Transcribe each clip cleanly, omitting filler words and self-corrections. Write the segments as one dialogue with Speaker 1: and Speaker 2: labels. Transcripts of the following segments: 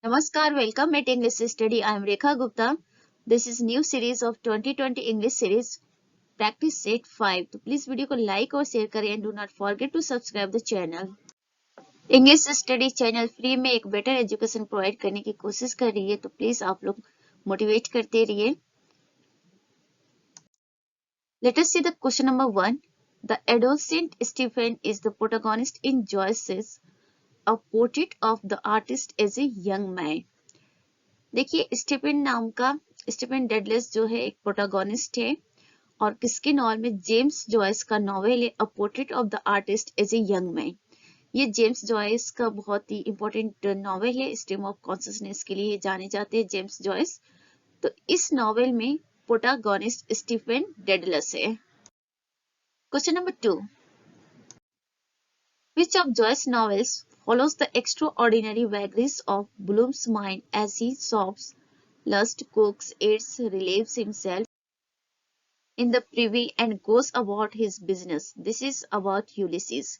Speaker 1: Namaskar, welcome at English Study. I am Rekha Gupta. This is new series of 2020 English series Practice Set 5. तो please video को like और share करें and do not forget to subscribe the channel. English Study channel free में एक better education provide करने की कोशिश कर रही है, तो प्लीज आप लोग मोटिवेट करते रहिए. Let us see the question number 1. The adolescent Stephen is the protagonist in Joyce's A Portrait of the Artist as a Young Man. देखिए स्टीफन डेडलेस जो है एक प्रोटागोनिस्ट है और किसके नॉवल में जेम्स जॉयस का नॉवेल है a portrait of the artist as a young man. ये जेम्स जॉयस का बहुत ही इंपॉर्टेंट नॉवेल है. स्ट्रीम ऑफ कॉन्शियसनेस के लिए जाने जाते हैं जेम्स जॉयस. तो इस नॉवेल में प्रोटागोनिस्ट स्टीफन डेडलेस है. Question number 2. Which of Joyce's novels follows the extraordinary vagaries of Bloom's mind as he solves lust, cooks, eats, relieves himself in the privy and goes about his business? This is about Ulysses.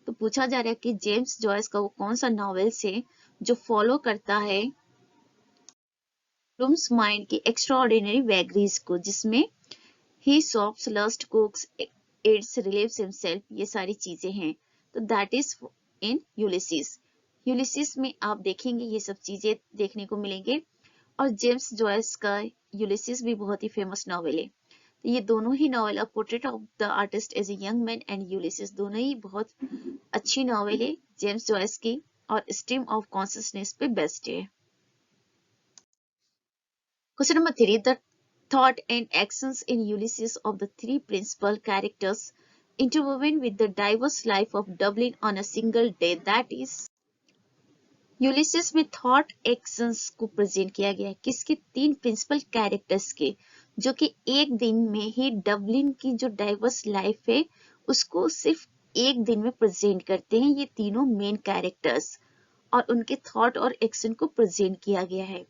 Speaker 1: तो पूछा जा रहा है कि James Joyce का वो कौन सा नॉवेल्स है जो फॉलो करता है ब्लूम्स माइंड की एक्स्ट्राऑर्डिनरी वैगरीज को, जिसमें ही soft lust cooks aids relieves himself, ये सारी चीजें हैं. तो that is in Ulysses. Ulysses में आप देखेंगे ये सब चीजें देखने को मिलेंगे. और जेम्स जॉयस का यूलिसिस भी बहुत ही फेमस नॉवेल है. तो ये दोनों ही novel, a portrait of the artist as a young man and Ulysses, दोनों ही बहुत अच्छी नॉवेल है जेम्स जॉयस की और स्ट्रीम ऑफ कॉन्शियसनेस पे बेस्ड है. Question number 3. The thought and actions in Ulysses of the three principal characters interwoven with the diverse life of Dublin on a single day. That is, Ulysses में thought actions को present किया गया है किसके? 3 principal characters के, जो कि एक दिन में ही डबलिन की जो डाइवर्स लाइफ है उसको सिर्फ एक दिन में प्रेजेंट करते हैं ये तीनों मेन कैरेक्टर्स, और उनके थॉट और एक्शन को प्रेजेंट किया गया है.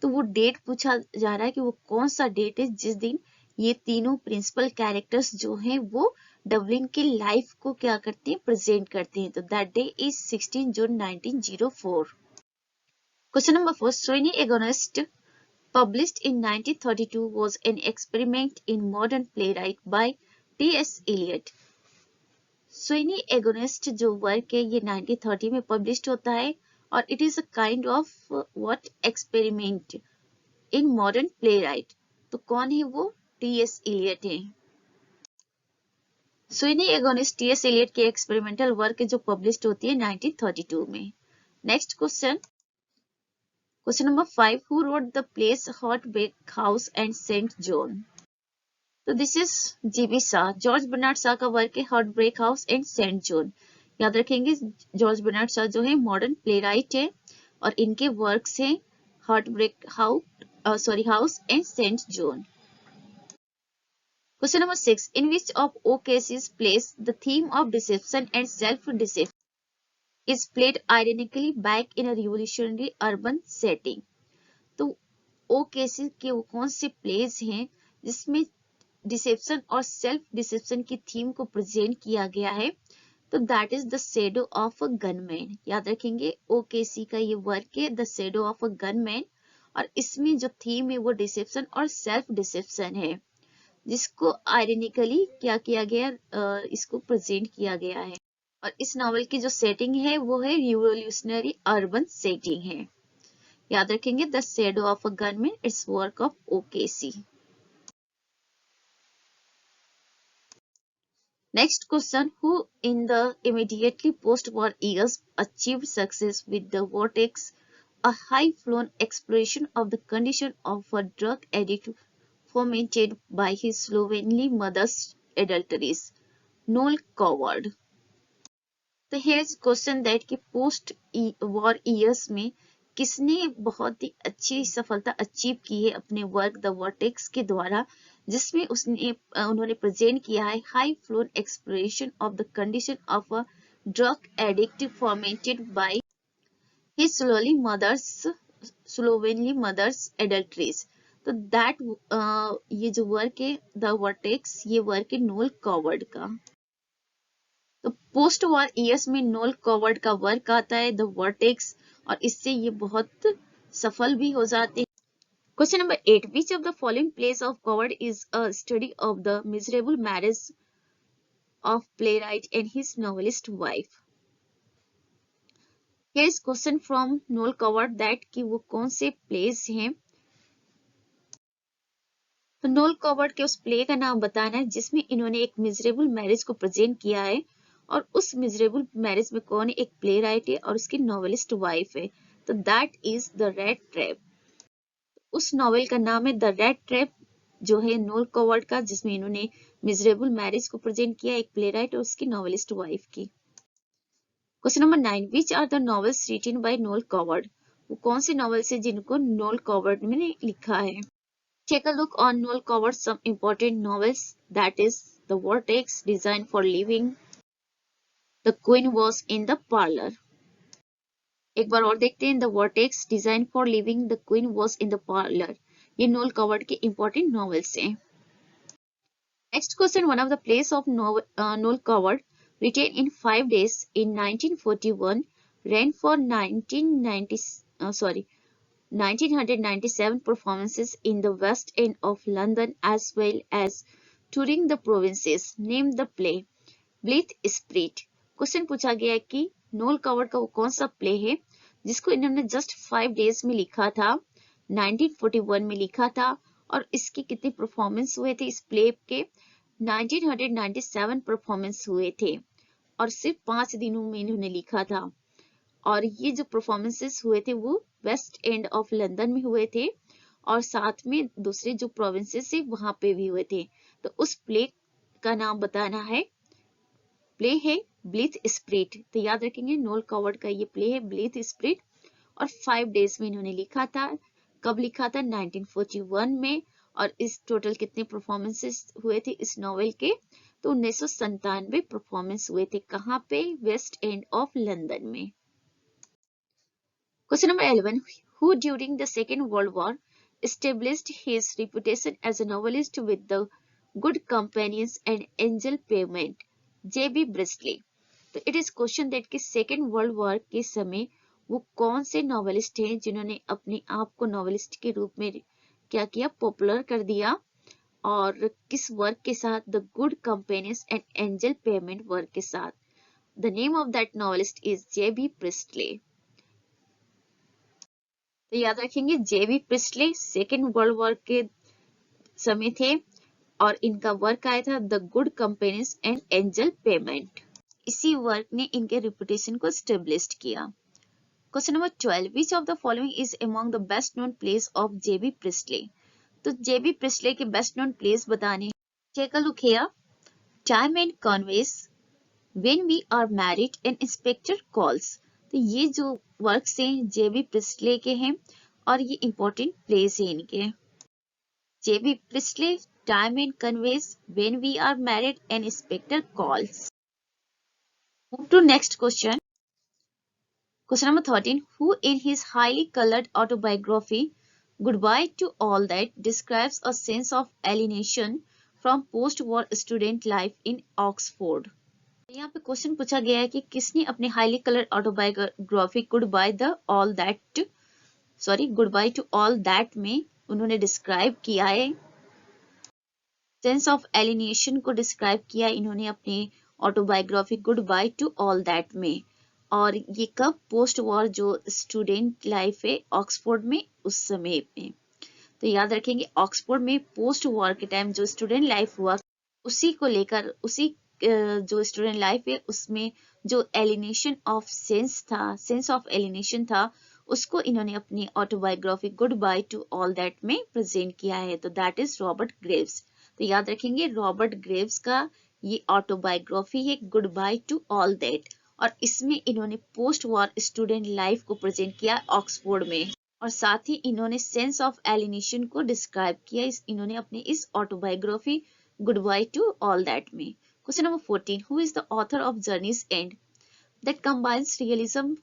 Speaker 1: तो वो डेट पूछा जा रहा है कि वो कौन सा डेट है जिस दिन ये तीनों प्रिंसिपल कैरेक्टर्स जो हैं वो डबलिन की लाइफ को क्या करते हैं? प्रेजेंट करते हैं. तो that day is 16 June 1904. Question number 4. Sonny agonist published in 1932 was an experiment in modern playwright by T.S. Eliot. Sweeney Agonistes जो वर्क है ये 1930 में पब्लिश होता है और it is a kind of what experiment in modern playwright. तो कौन है वो? टी.एस. एलियट है. Sweeney Agonistes T S. एलियट की एक्सपेरिमेंटल वर्क है जो पब्लिश होती है 1932 में. Next question number 5. Who wrote the plays Heartbreak House and Saint Joan? तो this is G B Shaw. George Bernard Shaw का वर्क है Heartbreak House and Saint Joan. याद रखेंगे जॉर्ज बर्नार्ड शाह जो है मॉडर्न प्लेराइट है और इनके वर्क्स हैं Heartbreak House and Saint Joan. Question number 6. In which of O'Casey's plays the theme of deception and self deception is played ironically back in a revolutionary urban setting? तो ओ cases के वो कौन से place हैं जिसमें dissipation और self dissipation की theme को प्रेजेंट किया गया है? तो that is the shadow of a gunman. याद रखेंगे ओकेसी का ये वर्क है the shadow of a gunman, और इसमें जो थीम है वो डिसेप्शन और सेल्फ डिसेप्शन है, जिसको आयरनिकली क्या किया गया, इसको प्रेजेंट किया गया है. और इस नॉवल की जो सेटिंग है वो है रिवोल्यूशनरी अर्बन सेटिंग है. याद रखेंगे the shadow of a gunman, it's work of OKC. Next question. Who in the immediately post-war years achieved success with the Vortex, a high-flown exploration of the condition of a drug addict fomented by his slovenly mother's adulteries? Noel Coward. तो here's question that कि post war years में किसने बहुत ही अच्छी सफलता achieve की है अपने वर्क द वर्टेक्स के द्वारा, जिसमें उन्होंने प्रेजेंट किया है high floor exploration of the condition of a drug addict formatted by his slovenly mother's adulteries. तो दैट ये जो वर्क है द वर्टेक्स, ये वर्क है नोल कॉवर्ड का. तो पोस्ट वॉर ईयर्स में नोल कॉवर्ड का वर्क आता है द वर्टेक्स, और इससे ये बहुत सफल भी हो जाते हैं। Question number 8, which of the following plays of Coward is a study of the miserable marriage of playwright and his novelist wife. Here is question from Noel Coward that कि वो कौन से प्लेस हैं। तो नोल कवर्ड के उस play का नाम बताना है जिसमें इन्होंने एक मिजरेबल मैरिज को प्रेजेंट किया है, और उस मिजरेबल मैरिज में कौन एक प्ले राइट है और उसकी नॉवेलिस्ट वाइफ है। तो that is the red trap. उस नॉवेल का नाम है द रेड ट्रैप, जो है नोल कवर्ड का, जिसमें इन्होंने मिजरेबल मैरिज को प्रेजेंट किया एक प्ले राइट और उसकी नॉवेलिस्ट वाइफ की। Question number 9, which are the novels written by Noel Coward. वो कौन सी नॉवेल्स है जिनको नोल कवर्ड ने लिखा है। Take a look on Noel Coward's some important novels, that is, The Vortex, Designed for Living, The Queen Was in the Parlor. एक बार और देखते हैं, The Vortex, Designed for Living, The Queen Was in the Parlor. ये known covered के important novels हैं. Next question, one of the plays of Noel Coward, written in 5 days in 1941, ran for 1997 performances in the West End of London as well as touring the provinces. Name the play. Blithe Spirit. Question पूछा गया है कि known covered का वो कौन सा play है जिसको इन्होंने जस्ट 5 डेज में लिखा था, 1941 में लिखा था, और इसके कितने परफॉर्मेंस हुए थे इस प्ले के, 1997 परफॉर्मेंस हुए थे, और सिर्फ 5 दिनों में इन्होंने लिखा था। और ये जो परफॉर्मेंसेस हुए थे वो वेस्ट एंड ऑफ लंदन में हुए थे, और साथ में दूसरे जो प्रोविंसेस है वहां पे भी हुए थे। तो उस प्ले का नाम बताना है। प्ले है ब्लीथ स्प्रिट। तो याद रखेंगे नोल कवर्ड का ये प्ले है ब्लीथ स्प्रिट, और 5 डेज में इन्होंने लिखा था। कब लिखा था? 1941 में। और इस टोटल कितने परफॉर्मेंसेस हुए थे इस नॉवेल के? तो 1997 परफॉर्मेंस हुए थे। कहाँ पे? वेस्ट एंड ऑफ लंदन में। Question number 11, who during the Second World War established his reputation as a novelist with the Good Companions and Angel Payment? J.B. Priestley. तो इट इज क्वेश्चन दैट कि second world war के समय वो कौन से novelist हैं जिन्होंने अपने आप को नॉवेलिस्ट के रूप में क्या किया? पॉपुलर कर दिया। और किस वर्क के साथ? The good companions and angel payment work के साथ। The name of that novelist is J.B. Priestley. तो याद रखेंगे J.B. Priestley second world war के समय थे, और इनका वर्क आया था the good companions and angel payment. इसी वर्क ने इनके रेपुटेशन को स्टेब्लिश किया। Question number 12, which of the following is among the best known plays of J.B. Priestley? तो J.B. Priestley के बेस्ट नोन प्लेस बताने। Take a look here, time and Conways, when we are married and inspector calls. तो ये जो works हैं J.B. Priestley के हैं, और ये इंपॉर्टेंट प्लेस है इनके। J.B. Priestley, time and conveys, when we are married, and inspector calls. Move to next question. Question number 13. Who in his highly colored autobiography, Goodbye to All That, describes a sense of alienation from post-war student life in Oxford? यहाँ पे question पूछा गया है कि किसने अपने highly coloured autobiography goodbye to all that में उन्होंने डिस्क्राइब किया है, सेंस ऑफ एलिनेशन को डिस्क्राइब किया इन्होंने अपने autobiography goodbye to all that में। और ये कब? पोस्ट वॉर जो स्टूडेंट लाइफ है ऑक्सफोर्ड में उस समय में। तो याद रखेंगे ऑक्सफोर्ड में पोस्ट वॉर के टाइम जो स्टूडेंट लाइफ हुआ उसी को लेकर, उसी जो स्टूडेंट लाइफ है उसमें जो एलिनेशन ऑफ सेंस था, सेंस ऑफ एलिनेशन था, उसको इन्होंने अपनी autobiography goodbye to all that में प्रेजेंट किया है। तो दैट इज रॉबर्ट ग्रेव्स। तो याद रखेंगे रॉबर्ट ग्रेव्स का ये ऑटोबायोग्राफी है goodbye to all that, और इसमें इन्होंने पोस्ट वॉर स्टूडेंट लाइफ को प्रेजेंट किया ऑक्सफोर्ड में, और साथ ही इन्होंने सेंस ऑफ एलिनेशन को डिस्क्राइब किया इन्होंने अपने इस autobiography goodbye to all that में। Question number 14, who is the author of journeys end, that combines realism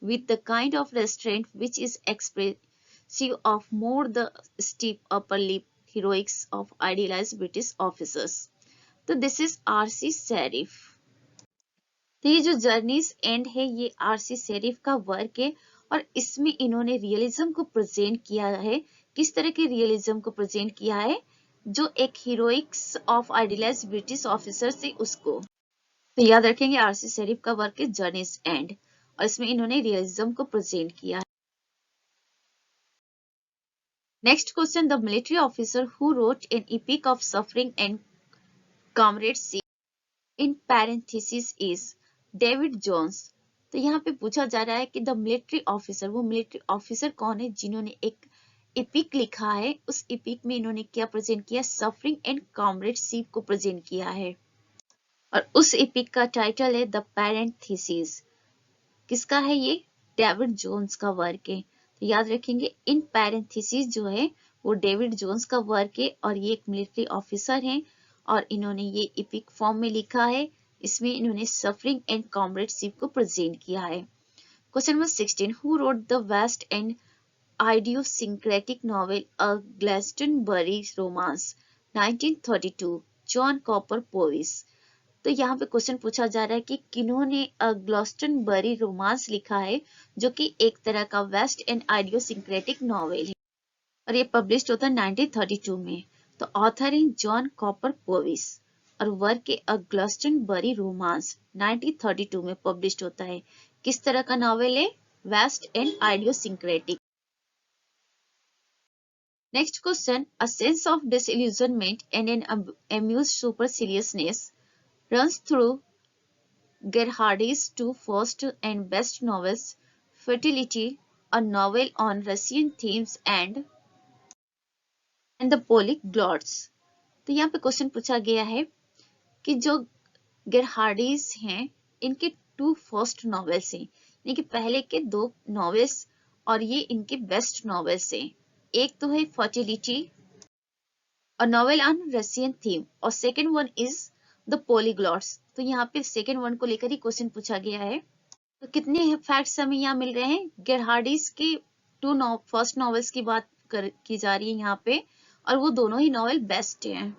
Speaker 1: with the kind of restraint which is expressive of more the steep upper lip heroics of idealized British officers. तो this is R.C. Sharif. तो ये जो journeys and है ये R.C. Sharif का work है, और इसमें इन्होंने रियलिज्म को प्रेजेंट किया है। किस तरह के रियलिज्म को प्रेजेंट किया है? जो एक heroics of idealised British officer से उसको। तो याद रखेंगे आरसी शरीफ का वर्क है जर्नीज एंड, और इसमें इन्होंने रियलिज्म को प्रेजेंट किया है। Next question, the military officer who wrote an epic of suffering and comradeship in parenthesis is David Jones. तो यहाँ पे पूछा जा रहा है कि द मिलिट्री ऑफिसर, वो मिलिट्री ऑफिसर कौन है जिन्होंने एक एपिक लिखा है। उस एपिक में इन्होंने क्या प्रेजेंट किया? सफरिंग एंड कॉमरेडशिप को प्रेजेंट किया है, और उस एपिक का टाइटल है द पैरेंथेसिस। किसका है ये? डेविड जोन्स का वर्क है। तो याद रखेंगे इन पैरेंथेसिस जो है वो डेविड जोन्स का वर्क है, और ये एक मिलिट्री ऑफिसर हैं और इन्होंने ये एपिक फॉर्म में लिखा है। इसमें इन्होंने सफरिंग एंड कॉमरेडशिप को प्रेजेंट किया है। Question number 16, who wrote the west end idiosyncratic novel A Glastonbury Romance 1932 John Cowper Powys. तो यहाँ पे क्वेश्चन पूछा जा रहा है कि किन्होंने ग्लॉस्टनबरी रोमांस लिखा है, जो कि एक तरह का वेस्ट एंड आइडियोसिंक्रेटिक नॉवेल है, और ये पब्लिश होता है 1932 में। तो ऑथर है जॉन कॉपर पोविस, और वर्क है अ ग्लॉस्टनबरी रोमांस 1932 में पब्लिश होता है। किस तरह का नॉवेल है? West end idiosyncratic. Next question, a sense of disillusionment and an amused superciliousness runs through Gerhardi's two first and best novels, Fertility, a novel on Russian themes, and the Polyglots. तो यहाँ पे question पूछा गया है कि जो गेरहार्डीज हैं इनके टू फर्स्ट नॉवेल्स हैं, यानी कि पहले के दो नॉवेल्स और ये इनके बेस्ट नॉवेल्स हैं। एक तो है fertility, a novel on Russian theme, और सेकेंड वन इज द पोलीग्लॉट्स। तो यहाँ पे सेकेंड वन को लेकर ही क्वेश्चन पूछा गया है। तो कितने फैक्ट्स हमें यहाँ मिल रहे हैं? गेरहार्डीज के फर्स्ट नॉवेल्स की बात की जा रही है यहाँ पे, और वो दोनों ही नॉवेल बेस्ट हैं,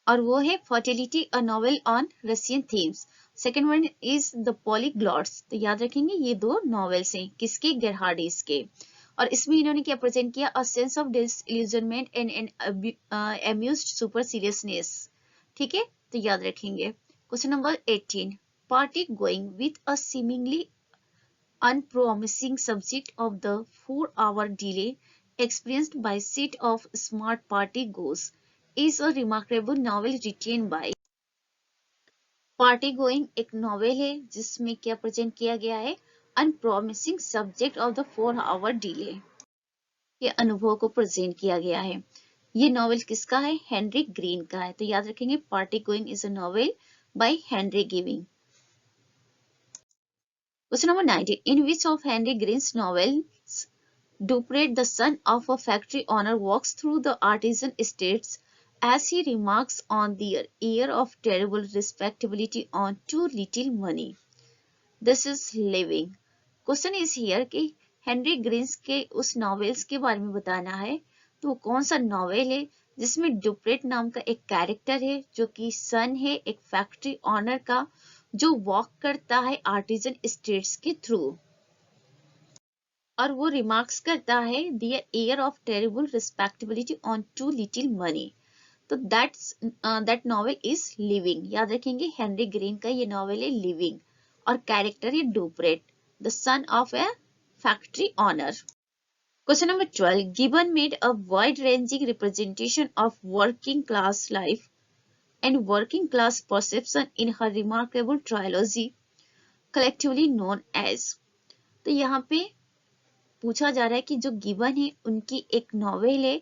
Speaker 1: और वो है fertility a novel on Russian themes, second one is the polyglots. तो याद रखेंगे ये दो नॉवेल्स हैं किसके? गेरहार्डीज के। और इसमें इन्होंने क्या प्रेजेंट किया? A sense of disillusionment and an amused super seriousness. ठीक है, तो याद रखेंगे। Question number 18, party going with a seemingly unpromising subject of the 4-hour delay experienced by set of smart party goers is a remarkable novel written by। Party going एक novel है जिसमें क्या present किया गया है? Unpromising subject of the 4-hour delay के अनुभव को प्रेजेंट किया गया है। ये नॉवेल किसका है? हेनरी ग्रीन का है। तो याद रखेंगे party going is a novel by Henry giving. Question number 19. In which of Henry Green's novels Duprat, the son of a factory owner, walks through the artisan estates as he remarks on the year of terrible respectability on too little money? This is living. Question is here कि Henry Green's के उस novels के बारे में बताना है। तो वो कौन सा नॉवेल है जिसमें डुप्रेट नाम का एक कैरेक्टर है जो कि सन है एक फैक्ट्री ऑनर का, जो वॉक करता है आर्टिजन स्टेट्स के थ्रू, और वो रिमार्क्स करता है the air of terrible respectability on to little money. तो दैट नॉवेल इज लिविंग। याद रखेंगे हेनरी ग्रीन का ये नॉवेल है लिविंग, और कैरेक्टर है Dupret, the son of a factory owner. Question number 12, Gibbon made a wide ranging representation of working class life and working class perception in her remarkable trilogy collectively known as। तो यहाँ पे पूछा जा रहा है कि जो गिबन है उनकी एक नॉवेल है,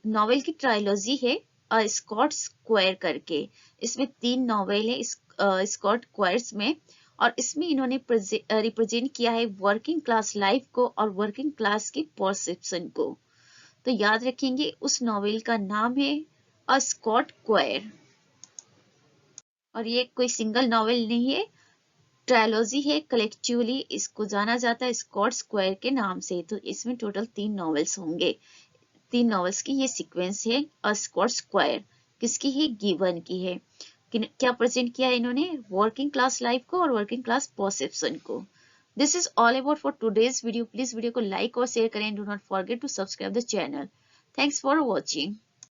Speaker 1: नॉवेल की ट्रायलॉजी है स्कॉट स्क्वायर करके। इसमें 3 नॉवेल है स्कॉट स्क्वायर्स में, और इसमें इन्होंने रिप्रेजेंट किया है वर्किंग क्लास लाइफ को और वर्किंग क्लास की परसेप्शन को। तो याद रखेंगे उस नॉवेल का नाम है अ स्कॉट स्क्वायर, और ये कोई सिंगल नॉवेल नहीं है, ट्रायलॉजी है, कलेक्टिवली इसको जाना जाता है स्कॉट स्क्वायर के नाम से। तो इसमें टोटल 3 नॉवेल्स होंगे, 3 नॉवेल्स की ये सीक्वेंस है। अ स्कॉट स्क्वायर किसकी है? गिबन की है। क्या प्रेजेंट किया है इन्होंने? वर्किंग क्लास लाइफ को और वर्किंग क्लास परसेप्शन को। This is all about for today's video. Please video को लाइक और शेयर करें. Do not forget to subscribe the channel. Thanks for watching.